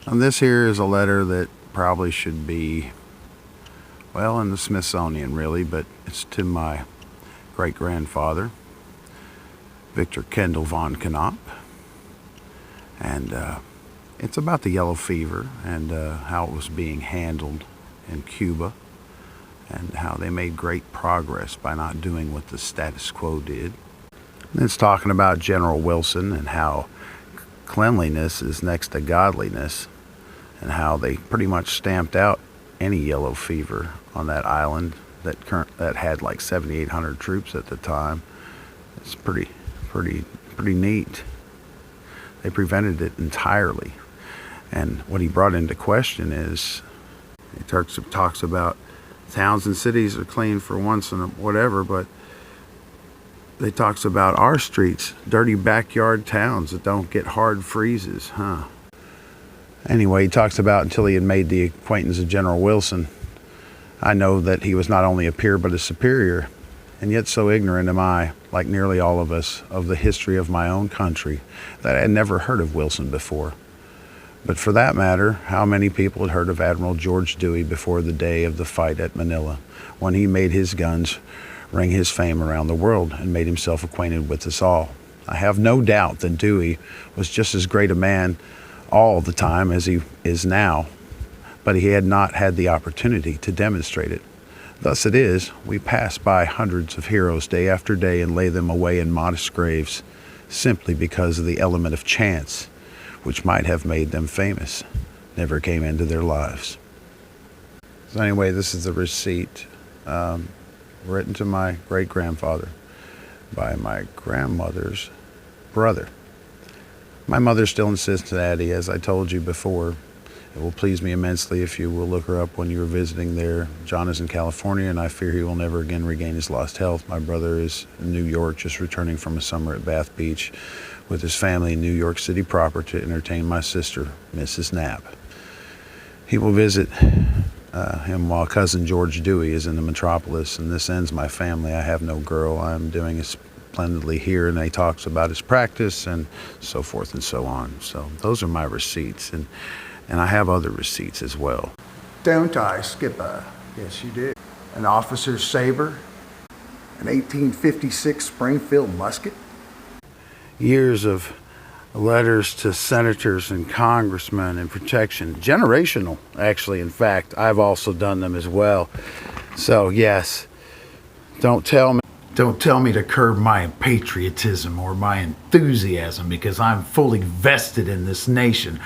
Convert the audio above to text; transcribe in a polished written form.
And this here is a letter that probably should be, well, in the Smithsonian really, but it's to my great-grandfather, Victor Kendall von Knopp. And it's about the yellow fever and how it was being handled in Cuba, and how they made great progress by not doing what the status quo did. And it's talking about General Wilson and how cleanliness is next to godliness, and how they pretty much stamped out any yellow fever on that island that had like 7,800 troops at the time. It's pretty neat. They prevented it entirely. And what he brought into question is, he talks about towns and cities are clean for once and whatever, but they talks about our streets, dirty backyard towns that don't get hard freezes, huh? Anyway, he talks about until he had made the acquaintance of General Wilson, I know that he was not only a peer but a superior, and yet so ignorant am I, like nearly all of us, of the history of my own country, that I had never heard of Wilson before. But for that matter, how many people had heard of Admiral George Dewey before the day of the fight at Manila, when he made his guns ring his fame around the world and made himself acquainted with us all? I have no doubt that Dewey was just as great a man all the time as he is now, but he had not had the opportunity to demonstrate it. Thus it is, we pass by hundreds of heroes day after day and lay them away in modest graves, simply because of the element of chance, which might have made them famous, never came into their lives. So anyway, this is the receipt written to my great-grandfather by my grandmother's brother. My mother's still in Cincinnati, as I told you before. It will please me immensely if you will look her up when you are visiting there. John is in California, and I fear he will never again regain his lost health. My brother is in New York, just returning from a summer at Bath Beach with his family in New York City proper to entertain my sister, Mrs. Knapp. He will visit him while cousin George Dewey is in the metropolis, and this ends my family. I have no girl. I'm doing splendidly here, and he talks about his practice and so forth and so on. So those are my receipts, and I have other receipts as well. Don't I, Skipper? Yes, you did. An officer's saber, an 1856 Springfield musket. Years of letters to senators and congressmen and protection. Generational, actually. In fact, I've also done them as well. So, yes, don't tell me to curb my patriotism or my enthusiasm, because I'm fully vested in this nation.